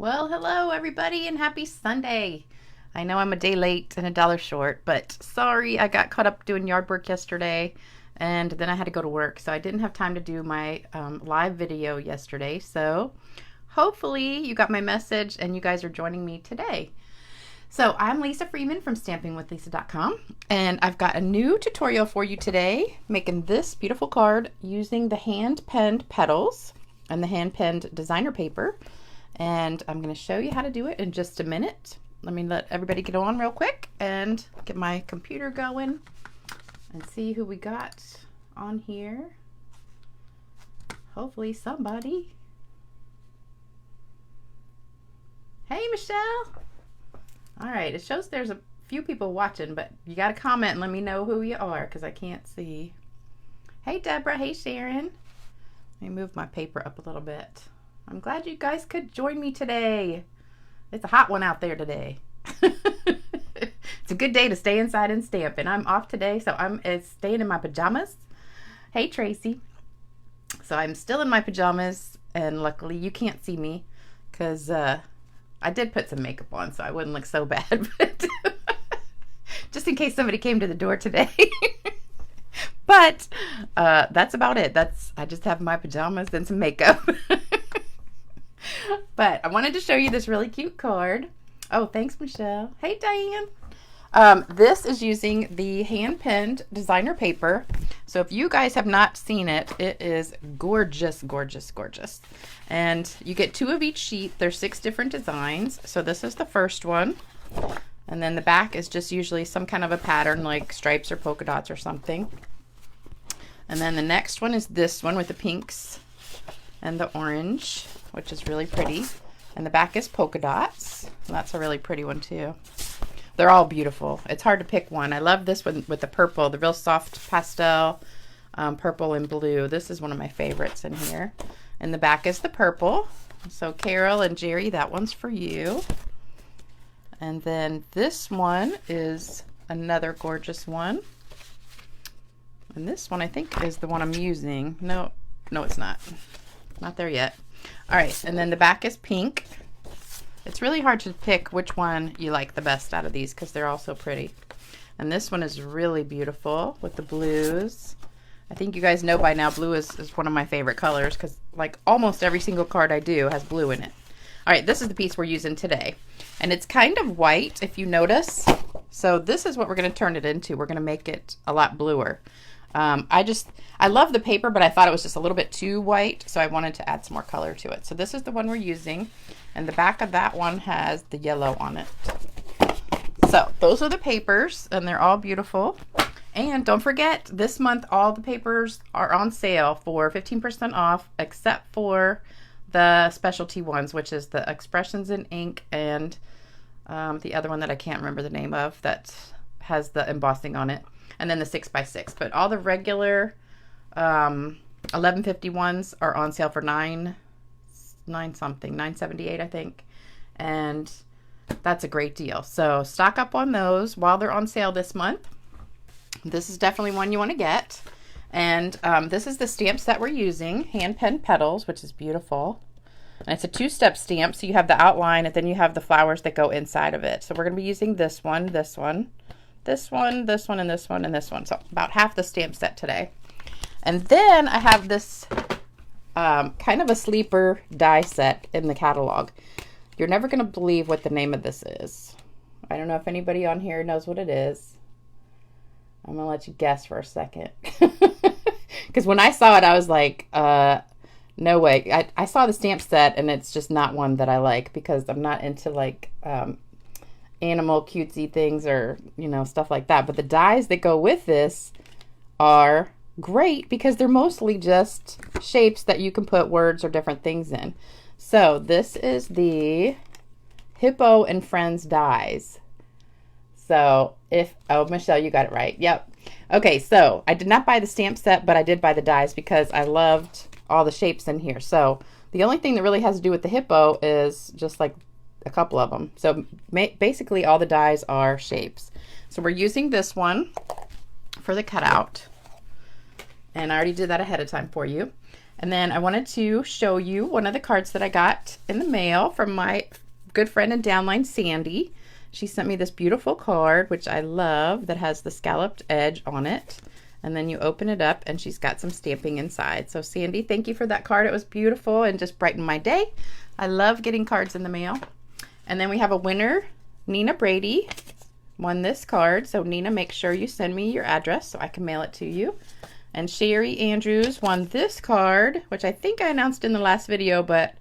Well, hello everybody and happy Sunday. I know I'm a day late and $1 short, but sorry, I got caught up doing yard work yesterday and then I had to go to work, so I didn't have time to do my live video yesterday. So hopefully you got my message and you guys are joining me today. So I'm Lisa Freeman from stampingwithlisa.com, and I've got a new tutorial for you today, making this beautiful card using the hand-penned petals and the hand-penned designer paper. And I'm going to show you how to do it in just a minute. Let me let everybody get on real quick and get my computer going and see who we got on here. Hopefully somebody. Hey, Michelle. All right, it shows there's a few people watching, but you got to comment and let me know who you are because I can't see. Hey, Deborah. Hey, Sharon. Let me move my paper up a little bit. I'm glad you guys could join me today. It's a hot one out there today. It's a good day to stay inside and stamp, and I'm off today, so I'm staying in my pajamas. Hey, Tracy. So I'm still in my pajamas, and luckily you can't see me because I did put some makeup on, so I wouldn't look so bad. But just in case somebody came to the door today. But that's about it. I just have my pajamas and some makeup. But I wanted to show you this really cute card. Oh, thanks, Michelle. Hey, Diane. This is using the hand-penned designer paper. So if you guys have not seen it, it is gorgeous, gorgeous, gorgeous. And you get 2 of each sheet. There's 6 different designs. So this is the first one. And then the back is just usually some kind of a pattern like stripes or polka dots or something. And then the next one is this one with the pinks and the orange, which is really pretty. And the back is polka dots. That's a really pretty one too. They're all beautiful. It's hard to pick one. I love this one with the purple, the real soft pastel purple and blue. This is one of my favorites in here. And the back is the purple. So Carol and Jerry, that one's for you. And then this one is another gorgeous one. And this one I think is the one I'm using. No, it's not. Not there yet. All right, and then the back is pink. It's really hard to pick which one you like the best out of these because they're all so pretty. And this one is really beautiful with the blues. I think you guys know by now blue is one of my favorite colors because like almost every single card I do has blue in it. All right, this is the piece we're using today. And it's kind of white if you notice. So this is what we're going to turn it into. We're going to make it a lot bluer. I love the paper, but I thought it was just a little bit too white, so I wanted to add some more color to it. So this is the one we're using, and the back of that one has the yellow on it. So those are the papers, and they're all beautiful. And don't forget, this month all the papers are on sale for 15% off, except for the specialty ones, which is the Expressions in Ink and the other one that I can't remember the name of that has the embossing on it. And then the 6x6, but all the regular 1150 ones are on sale for $9.78 I think, and that's a great deal. So stock up on those while they're on sale this month. This is definitely one you want to get, and this is the stamp set we're using, hand-penned petals, which is beautiful. And it's a 2-step stamp, so you have the outline and then you have the flowers that go inside of it. So we're going to be using this one, this one, this one, this one, and this one, and this one. So about half the stamp set today. And then I have this kind of a sleeper die set in the catalog. You're never going to believe what the name of this is. I don't know if anybody on here knows what it is. I'm going to let you guess for a second. Because when I saw it, I was like, no way. I saw the stamp set, and it's just not one that I like because I'm not into like animal cutesy things or stuff like that, but the dies that go with this are great because they're mostly just shapes that you can put words or different things in. So this is the Hippo and Friends Dies. So oh, Michelle, you got it right. Yep. Okay, so I did not buy the stamp set, but I did buy the dies because I loved all the shapes in here. So the only thing that really has to do with the hippo is just like a couple of them. So basically all the dies are shapes. So we're using this one for the cutout, and I already did that ahead of time for you. And then I wanted to show you one of the cards that I got in the mail from my good friend and downline, Sandy. She sent me this beautiful card, which I love, that has the scalloped edge on it. And then you open it up and she's got some stamping inside. So Sandy, thank you for that card. It was beautiful and just brightened my day. I love getting cards in the mail. And then we have a winner, Nina Brady, won this card. So Nina, make sure you send me your address so I can mail it to you. And Sherry Andrews won this card, which I think I announced in the last video, but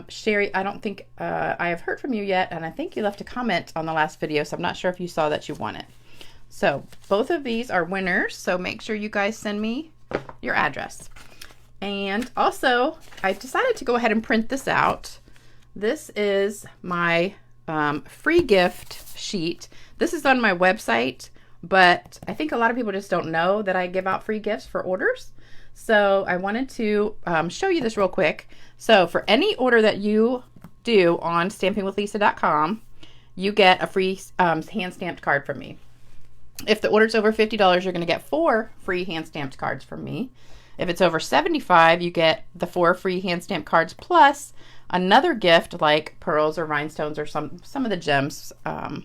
Sherry, I don't think I have heard from you yet, and I think you left a comment on the last video, so I'm not sure if you saw that you won it. So both of these are winners, so make sure you guys send me your address. And also, I decided to go ahead and print this out. This is my free gift sheet. This is on my website, but I think a lot of people just don't know that I give out free gifts for orders. So I wanted to show you this real quick. So for any order that you do on stampingwithlisa.com, you get a free hand-stamped card from me. If the order's over $50, you're going to get 4 free hand-stamped cards from me. If it's over $75, you get the 4 free hand-stamped cards plus another gift like pearls or rhinestones or some of the gems that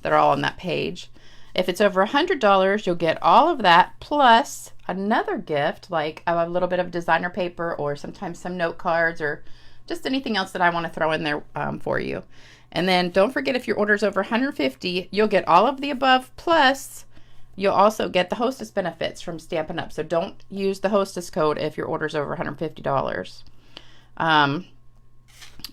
are all on that page. If it's over $100, you'll get all of that plus another gift like a little bit of designer paper or sometimes some note cards or just anything else that I want to throw in there for you. And then don't forget, if your order is over $150, you'll get all of the above plus you'll also get the hostess benefits from Stampin' Up. So don't use the hostess code if your order is over $150.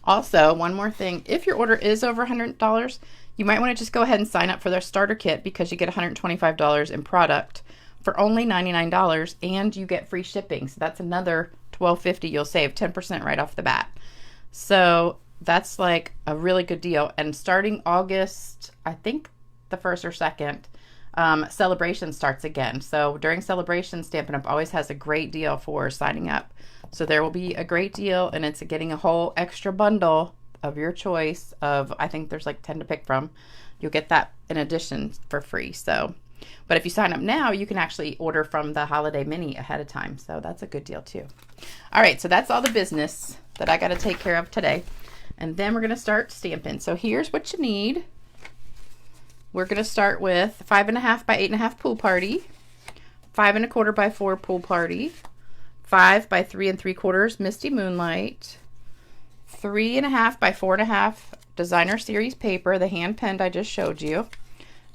Also, one more thing, if your order is over $100, you might want to just go ahead and sign up for their starter kit because you get $125 in product for only $99 and you get free shipping. So that's another $12.50 you'll save, 10% right off the bat. So that's like a really good deal. And starting August, I think the 1st or 2nd, celebration starts again. So during celebration, Stampin' Up! Always has a great deal for signing up. So there will be a great deal, and it's getting a whole extra bundle of your choice of, I think there's like 10 to pick from. You'll get that in addition for free. So, but if you sign up now, you can actually order from the holiday mini ahead of time. So that's a good deal too. All right, so that's all the business that I got to take care of today. And then we're going to start stamping. So here's what you need. We're going to start with 5.5 by 8.5 pool party, 5 1/4 by 4 pool party, 5 by 3 3/4 misty moonlight, 3.5 by 4.5 designer series paper, the hand penned I just showed you,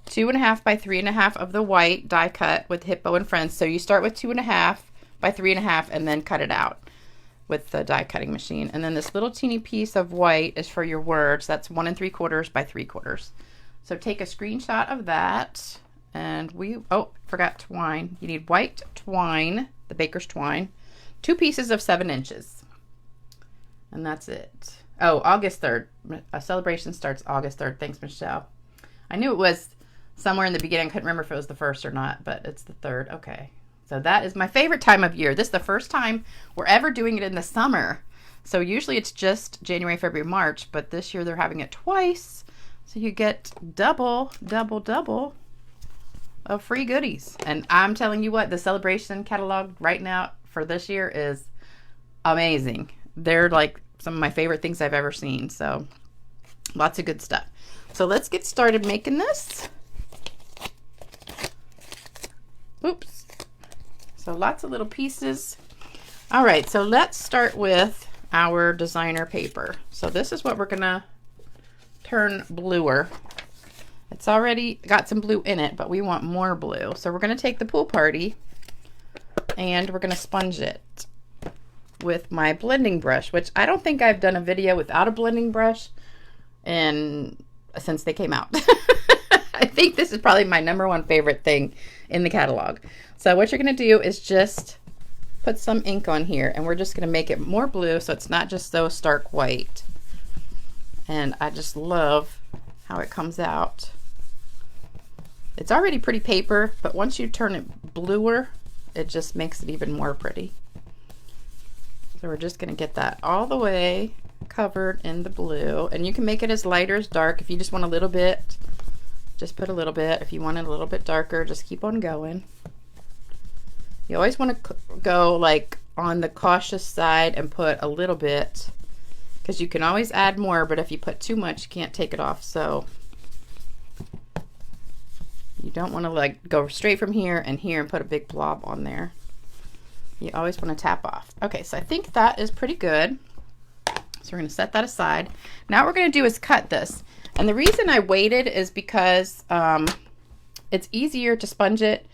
2.5 by 3.5 of the white die cut with Hippo and Friends. So you start with 2.5 by 3.5 and then cut it out with the die cutting machine. And then this little teeny piece of white is for your words. That's 1 3/4 by 3/4. So take a screenshot of that. And forgot twine. You need white twine, the baker's twine, 2 pieces of 7 inches. And that's it. Oh, August 3rd. A celebration starts August 3rd. Thanks, Michelle. I knew it was somewhere in the beginning. I couldn't remember if it was the 1st or not, but it's the 3rd. Okay. So that is my favorite time of year. This is the first time we're ever doing it in the summer. So usually it's just January, February, March, but this year they're having it twice. So you get double of free goodies. And I'm telling you what, the celebration catalog right now for this year is amazing. They're like some of my favorite things I've ever seen. So lots of good stuff. So let's get started making this. Oops. So lots of little pieces. All right, so let's start with our designer paper. So this is what we're gonna turn bluer. It's already got some blue in it, but we want more blue. So we're gonna take the pool party and we're gonna sponge it with my blending brush, which I don't think I've done a video without a blending brush since they came out. I think this is probably my #1 favorite thing in the catalog. So what you're going to do is just put some ink on here, and we're just going to make it more blue so it's not just so stark white. And I just love how it comes out. It's already pretty paper, but once you turn it bluer, it just makes it even more pretty. So we're just going to get that all the way covered in the blue, and you can make it as light or as dark. If you just want a little bit, just put a little bit. If you want it a little bit darker, just keep on going. You always want to go like on the cautious side and put a little bit, because you can always add more, but if you put too much, you can't take it off. So you don't want to like go straight from here and put a big blob on there. You always want to tap off. Okay, so I think that is pretty good. So we're going to set that aside. Now what we're going to do is cut this. And the reason I waited is because it's easier to sponge it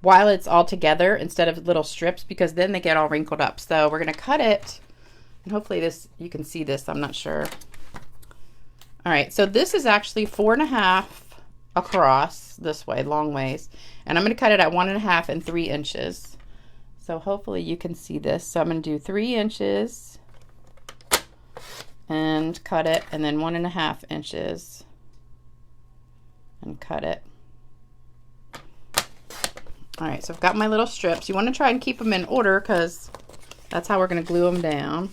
while it's all together instead of little strips, because then they get all wrinkled up. So we're going to cut it, and hopefully this, you can see this, I'm not sure. All right, so this is actually 4.5 across this way, long ways. And I'm going to cut it at 1.5 and 3 inches. So hopefully you can see this. So I'm going to do 3 inches and cut it, and then 1.5 inches and cut it. All right, so I've got my little strips. You want to try and keep them in order because that's how we're going to glue them down.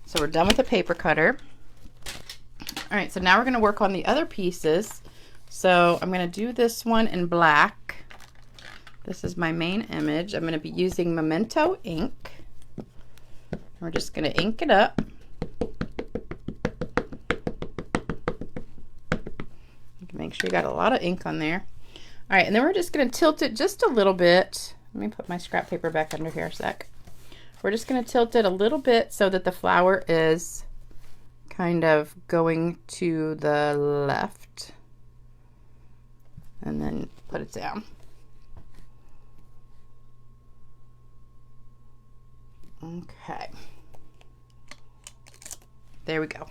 So we're done with the paper cutter. All right, so now we're going to work on the other pieces. So I'm going to do this one in black. This is my main image. I'm going to be using Memento ink. We're just going to ink it up. Make sure you got a lot of ink on there. All right, and then we're just going to tilt it just a little bit. Let me put my scrap paper back under here a sec. We're just going to tilt it a little bit so that the flower is kind of going to the left. And then put it down. Okay. There we go.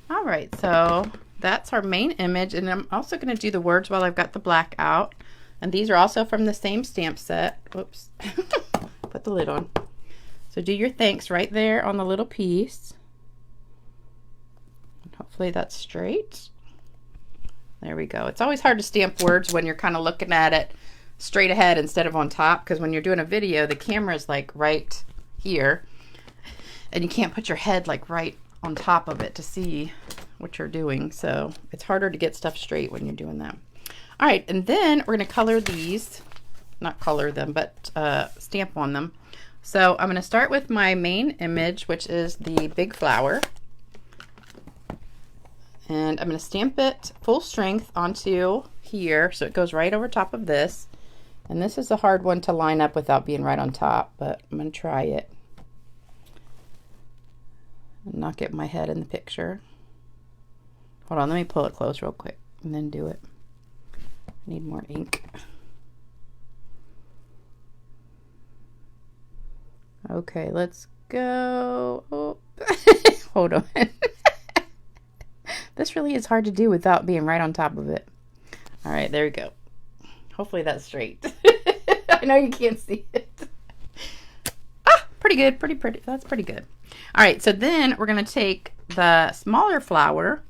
All right, so that's our main image, and I'm also going to do the words while I've got the black out. And these are also from the same stamp set. Whoops. Put the lid on. So do your thanks right there on the little piece. And hopefully that's straight. There we go. It's always hard to stamp words when you're kind of looking at it straight ahead instead of on top, because when you're doing a video, the camera's like right here, and you can't put your head like right on top of it to see what you're doing. So it's harder to get stuff straight when you're doing that. All right, and then we're going to color these, not color them, but stamp on them. So I'm going to start with my main image, which is the big flower. And I'm going to stamp it full strength onto here, so it goes right over top of this. And this is a hard one to line up without being right on top, but I'm going to try it. And not get my head in the picture. Hold on, let me pull it close real quick and then do it. I need more ink. Okay, let's go. Oh. Hold on. This really is hard to do without being right on top of it. All right, there we go. Hopefully that's straight. I know you can't see it. Ah, pretty good, pretty. That's pretty good. All right, so then we're going to take the smaller flower,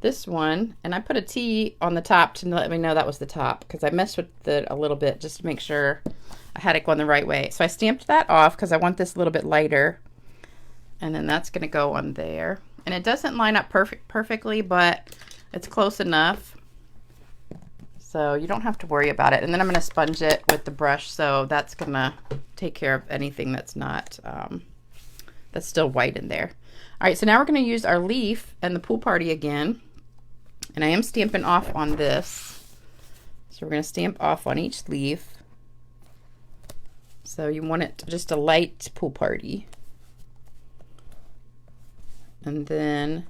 this one, and I put a T on the top to let me know that was the top, because I messed with it a little bit just to make sure I had it going the right way. So I stamped that off because I want this a little bit lighter, and then that's going to go on there. And it doesn't line up perfectly, but it's close enough, so you don't have to worry about it. And then I'm going to sponge it with the brush, so that's going to take care of anything that's not that's still white in there. All right, so now we're going to use our leaf and the pool party again, and I am stamping off on this. So we're going to stamp off on each leaf. So you want it just a light pool party. And then,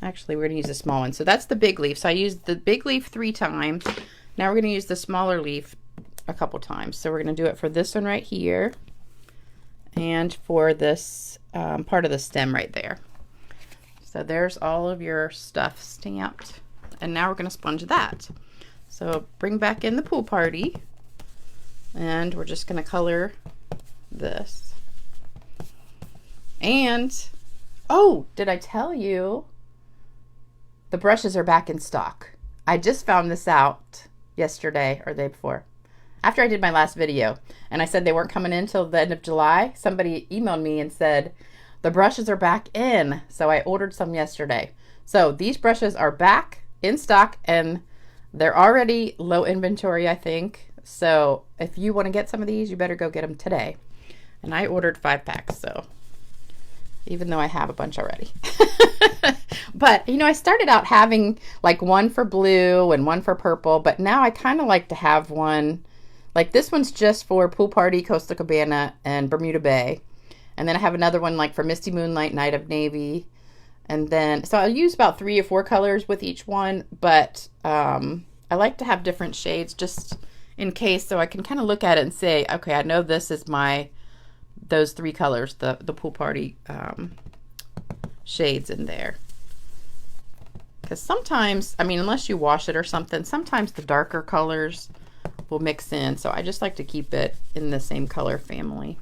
actually, we're going to use a small one. So that's the big leaf. So I used the big leaf 3 times. Now we're going to use the smaller leaf a couple times. So we're going to do it for this one right here, and for this part of the stem right there. So there's all of your stuff stamped. And now we're going to sponge that. So bring back in the pool party, and we're just going to color this. And oh, did I tell you the brushes are back in stock? I just found this out yesterday or the day before, after I did my last video, and I said they weren't coming in till the end of July. Somebody emailed me and said the brushes are back in, so I ordered some yesterday. So these brushes are back in stock, and they're already low inventory, I think. So if you want to get some of these, you better go get them today. And I ordered 5 packs, so even though I have a bunch already. But, you know, I started out having like one for blue and one for purple, but now I kind of like to have one, like this one's just for Pool Party, Coastal Cabana, and Bermuda Bay. And then I have another one like for Misty Moonlight, Night of Navy. And then, so I'll use about 3 or 4 colors with each one, but I like to have different shades just in case, so I can kind of look at it and say, okay, I know this is those 3 colors, the Pool Party shades in there. Because sometimes, I mean, unless you wash it or something, sometimes the darker colors will mix in. So I just like to keep it in the same color family.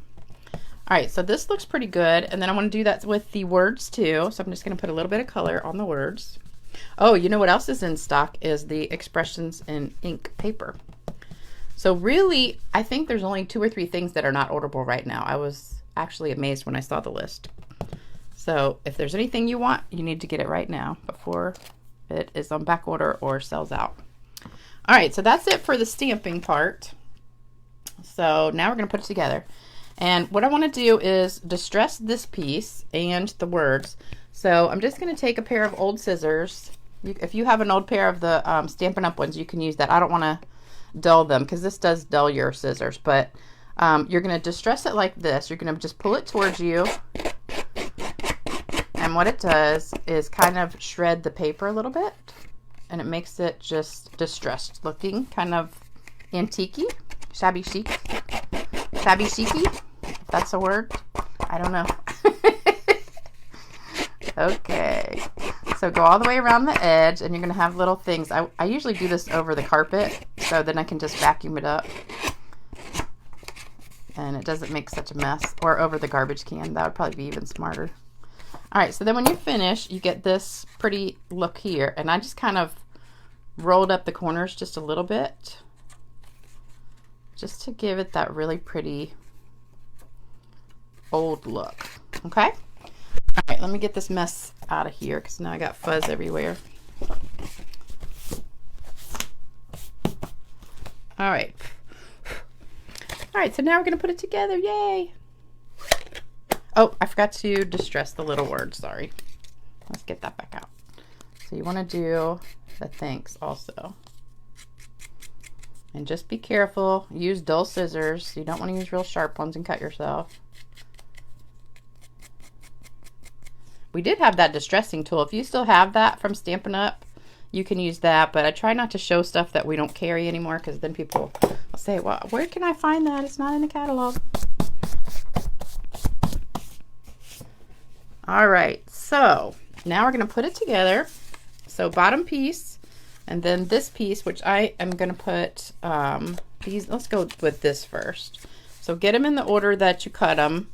All right, so this looks pretty good. And then I want to do that with the words too. So I'm just going to put a little bit of color on the words. Oh, you know what else is in stock is the Expressions in Ink paper. So really, I think there's only 2 or 3 things that are not orderable right now. I was actually amazed when I saw the list. So if there's anything you want, you need to get it right now before it is on back order or sells out. All right, so that's it for the stamping part. So now we're going to put it together. And what I want to do is distress this piece and the words. So I'm just going to take a pair of old scissors. If you have an old pair of the Stampin' Up! Ones, you can use that. I don't want to dull them because this does dull your scissors. But you're going to distress it like this. You're going to just pull it towards you. And what it does is kind of shred the paper a little bit, and it makes it just distressed looking, kind of antique-y, shabby chic, if that's a word. I don't know. Okay, so go all the way around the edge, and you're going to have little things. I usually do this over the carpet, so then I can just vacuum it up, and it doesn't make such a mess, or over the garbage can. That would probably be even smarter. All right, so then when you finish, you get this pretty look here. And I just kind of rolled up the corners just a little bit, just to give it that really pretty old look. Okay? All right, let me get this mess out of here because now I got fuzz everywhere. All right. All right, so now we're going to put it together. Yay! Oh, I forgot to distress the little words. Sorry. Let's get that back out. So you want to do the thanks also. And just be careful. Use dull scissors. You don't want to use real sharp ones and cut yourself. We did have that distressing tool. If you still have that from Stampin' Up, you can use that. But I try not to show stuff that we don't carry anymore because then people will say, well, where can I find that? It's not in the catalog. All right, so now we're going to put it together. So bottom piece, and then this piece, which I am going to put these. Let's go with this first. So get them in the order that you cut them.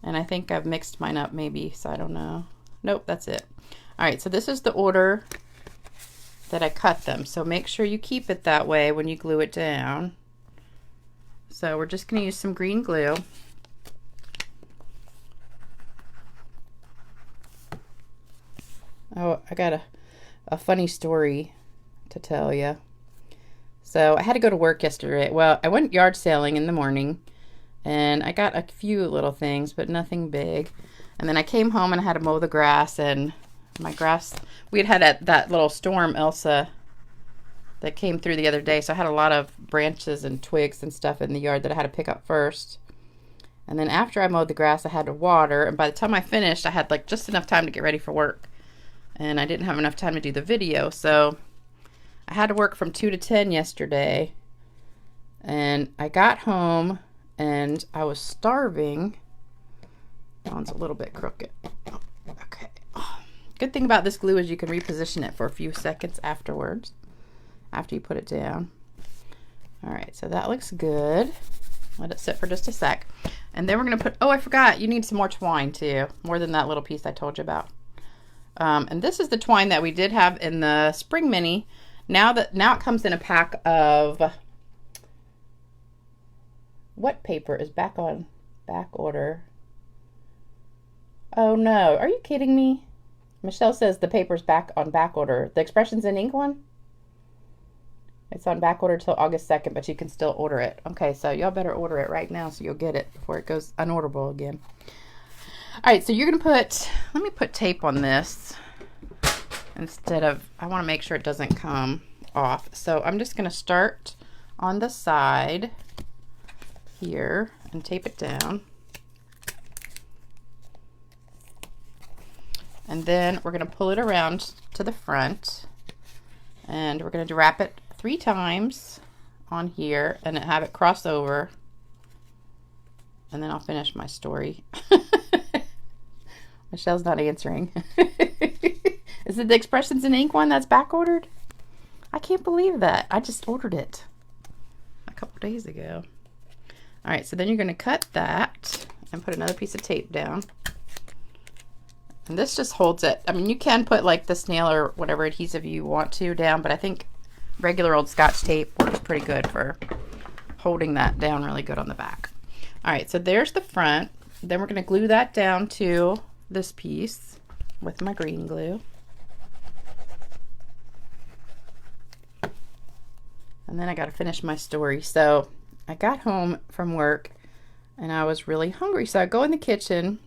And I think I've mixed mine up maybe, so I don't know. Nope, that's it. All right, so this is the order that I cut them. So make sure you keep it that way when you glue it down. So we're just going to use some green glue. Oh, I got a funny story to tell you. So I had to go to work yesterday. Well, I went yard sailing in the morning, and I got a few little things, but nothing big. And then I came home and I had to mow the grass, and my grass, we had that little storm, Elsa, that came through the other day. So I had a lot of branches and twigs and stuff in the yard that I had to pick up first. And then after I mowed the grass, I had to water. And by the time I finished, I had like just enough time to get ready for work. And I didn't have enough time to do the video. So I had to work from 2 to 10 yesterday. And I got home and I was starving. That one's a little bit crooked. Oh, okay. Oh. Good thing about this glue is you can reposition it for a few seconds afterwards, after you put it down. All right, so that looks good. Let it sit for just a sec. And then we're going to put, oh, I forgot, you need some more twine too, more than that little piece I told you about. And this is the twine that we did have in the spring mini. Now it comes in a pack of, what paper is back on back order? Oh no, are you kidding me? Michelle says the paper's back on back order. The Expressions in Ink one? It's on back order till August 2nd, but you can still order it. Okay, so y'all better order it right now so you'll get it before it goes unorderable again. All right, so you're going to put, let me put tape on this instead of, I want to make sure it doesn't come off. So I'm just going to start on the side here and tape it down. And then we're going to pull it around to the front, and we're going to wrap it 3 times on here and have it cross over, and then I'll finish my story. Michelle's not answering. Is it the Expressions in Ink one that's back ordered? I can't believe that. I just ordered it a couple days ago. All right, so then you're going to cut that and put another piece of tape down. And this just holds it. I mean, you can put like the snail or whatever adhesive you want to down, but I think regular old Scotch tape works pretty good for holding that down really good on the back. All right, so there's the front. Then we're going to glue that down to this piece with my green glue. And then I got to finish my story. So I got home from work and I was really hungry. So I go in the kitchen,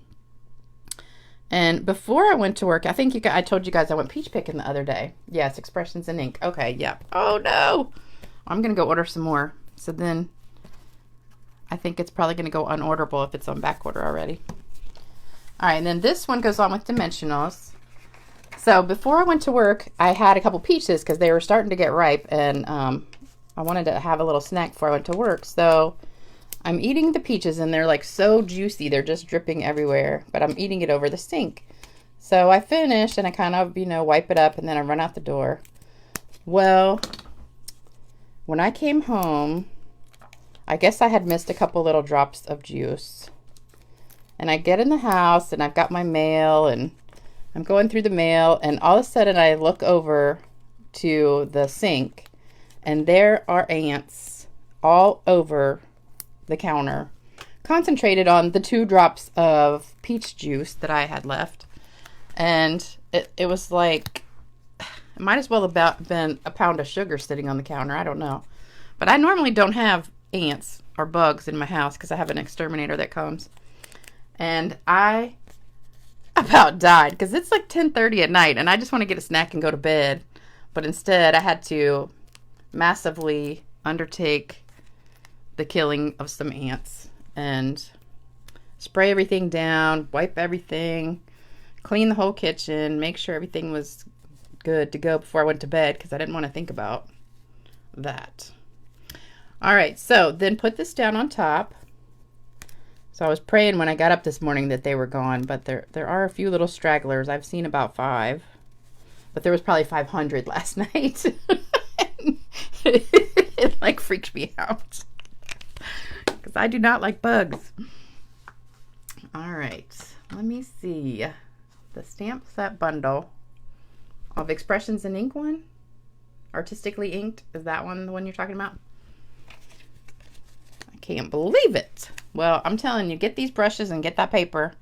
and before I went to work, I think I told you guys I went peach picking the other day. Yes, Expressions in Ink. Okay, yeah. Oh no, I'm gonna go order some more. So then I think it's probably gonna go unorderable if it's on back order already. All right, and then this one goes on with dimensionals. So before I went to work, I had a couple peaches because they were starting to get ripe, and I wanted to have a little snack before I went to work. So I'm eating the peaches and they're like so juicy. They're just dripping everywhere, but I'm eating it over the sink. So I finish and I kind of, you know, wipe it up and then I run out the door. Well, when I came home, I guess I had missed a couple little drops of juice. And I get in the house and I've got my mail and I'm going through the mail, and all of a sudden I look over to the sink and there are ants all over the counter, concentrated on the 2 drops of peach juice that I had left. And it was like, it might as well have been a pound of sugar sitting on the counter. I don't know. But I normally don't have ants or bugs in my house because I have an exterminator that comes. And I about died because it's like 10:30 at night and I just want to get a snack and go to bed. But instead I had to massively undertake the killing of some ants and spray everything down, wipe everything, clean the whole kitchen, make sure everything was good to go before I went to bed because I didn't want to think about that. All right, so then put this down on top. So I was praying when I got up this morning that they were gone, but there are a few little stragglers. I've seen about 5, but there was probably 500 last night. It like freaked me out because I do not like bugs. All right, let me see. The stamp set bundle of Expressions in Ink one, artistically inked. Is that one the one you're talking about? I can't believe it. Well, I'm telling you, get these brushes and get that paper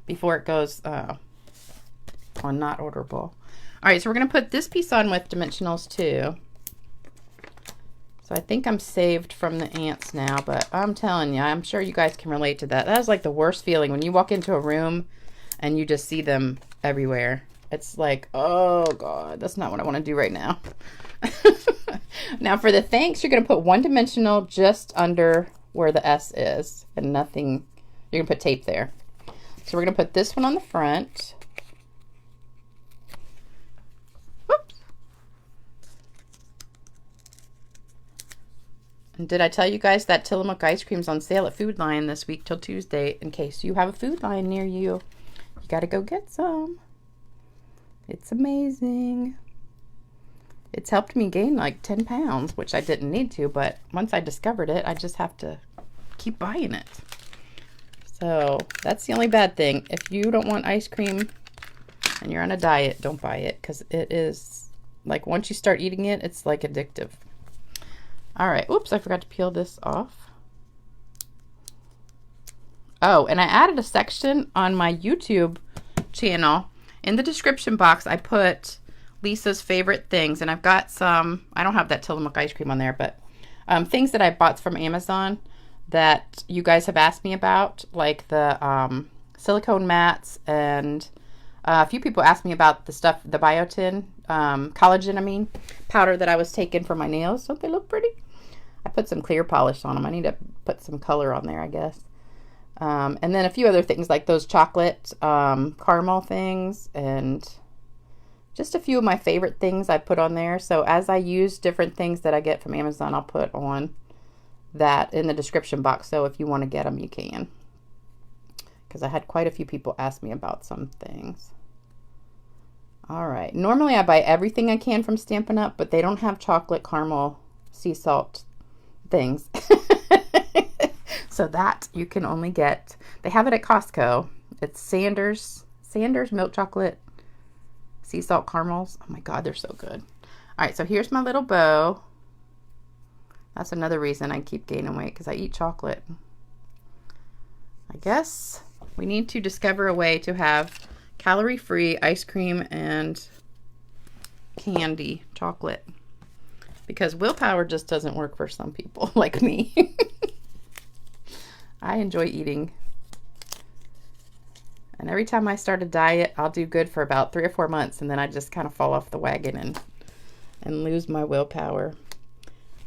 before it goes on not orderable. All right, so we're going to put this piece on with dimensionals too. So I think I'm saved from the ants now, but I'm telling you, I'm sure you guys can relate to that. That is like the worst feeling when you walk into a room and you just see them everywhere. It's like, oh God, that's not what I want to do right now. Now for the thanks, you're going to put 1 dimensional just under where the S is and nothing. You're going to put tape there. So we're going to put this one on the front. Whoops. And did I tell you guys that Tillamook ice cream's on sale at Food Lion this week till Tuesday? In case you have a Food Lion near you, you got to go get some. It's amazing. It's helped me gain like 10 pounds, which I didn't need to, but once I discovered it, I just have to keep buying it. So that's the only bad thing. If you don't want ice cream and you're on a diet, don't buy it, because it is like, once you start eating it, it's like addictive. All right. Oops, I forgot to peel this off. Oh, and I added a section on my YouTube channel. In the description box, I put Lisa's favorite things. And I've got some, I don't have that Tillamook ice cream on there, but things that I bought from Amazon that you guys have asked me about, like the silicone mats, and a few people asked me about the stuff, the biotin, collagen, I mean, powder that I was taking for my nails. Don't they look pretty? I put some clear polish on them. I need to put some color on there, I guess. And then a few other things like those chocolate caramel things, and just a few of my favorite things I put on there. So as I use different things that I get from Amazon, I'll put on that in the description box. So if you want to get them, you can. Because I had quite a few people ask me about some things. All right. Normally I buy everything I can from Stampin' Up, but they don't have chocolate caramel sea salt things. So that you can only get, they have it at Costco. It's Sanders milk chocolate sea salt caramels. Oh my God, they're so good. All right, so here's my little bow. That's another reason I keep gaining weight, because I eat chocolate. I guess we need to discover a way to have calorie-free ice cream and candy chocolate, because willpower just doesn't work for some people like me. I enjoy eating, and every time I start a diet, I'll do good for about 3 or 4 months, and then I just kind of fall off the wagon and lose my willpower.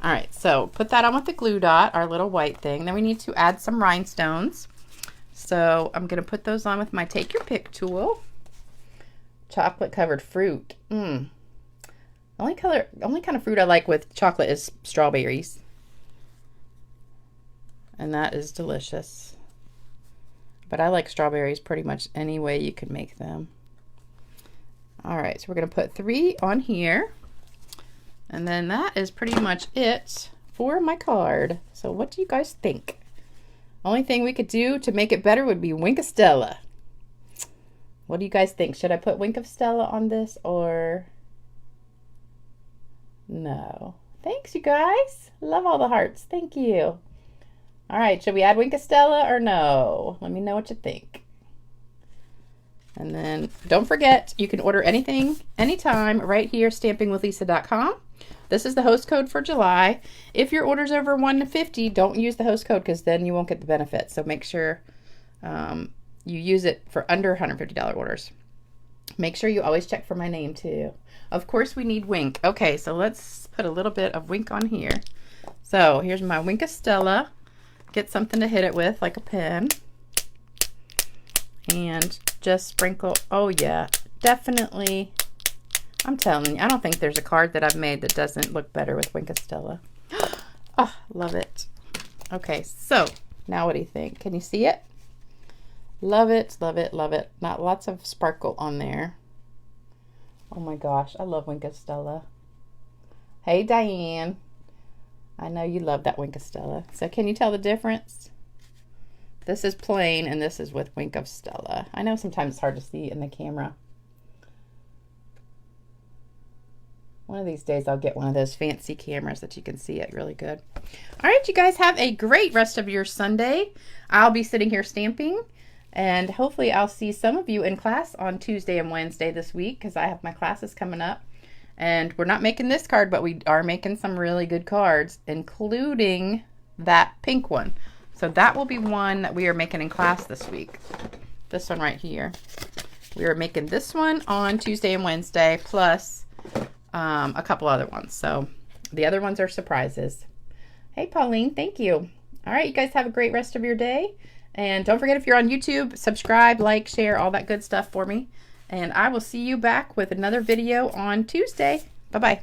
All right, so put that on with the glue dot, our little white thing. Then we need to add some rhinestones. So I'm going to put those on with my Take Your Pick tool. Chocolate covered fruit. Only kind of fruit I like with chocolate is strawberries. And that is delicious. But I like strawberries pretty much any way you can make them. All right, so we're going to put 3 on here. And then that is pretty much it for my card. So what do you guys think? Only thing we could do to make it better would be Wink of Stella. What do you guys think? Should I put Wink of Stella on this or no? Thanks, you guys. Love all the hearts. Thank you. All right, should we add Wink of Stella or no? Let me know what you think. And then don't forget, you can order anything, anytime, right here, stampingwithlisa.com. This is the host code for July. If your order's over $150, don't use the host code, because then you won't get the benefit. So make sure you use it for under $150 orders. Make sure you always check for my name too. Of course we need Wink. Okay, so let's put a little bit of Wink on here. So here's my Wink of Stella. Get something to hit it with, like a pen. And just sprinkle. Oh yeah, definitely. I'm telling you, I don't think there's a card that I've made that doesn't look better with Wink of Stella. Oh, love it. Okay, so now what do you think? Can you see it? Love it, love it, love it. Not lots of sparkle on there. Oh my gosh, I love Wink of Stella. Hey, Diane. I know you love that Wink of Stella. So can you tell the difference? This is plain and this is with Wink of Stella. I know sometimes it's hard to see in the camera. One of these days I'll get one of those fancy cameras that you can see it really good. All right, you guys have a great rest of your Sunday. I'll be sitting here stamping, and hopefully I'll see some of you in class on Tuesday and Wednesday this week, because I have my classes coming up. And we're not making this card, but we are making some really good cards, including that pink one. So that will be one that we are making in class this week. This one right here. We are making this one on Tuesday and Wednesday, plus a couple other ones. So the other ones are surprises. Hey, Pauline, thank you. All right, you guys have a great rest of your day. And don't forget, if you're on YouTube, subscribe, like, share, all that good stuff for me. And I will see you back with another video on Tuesday. Bye-bye.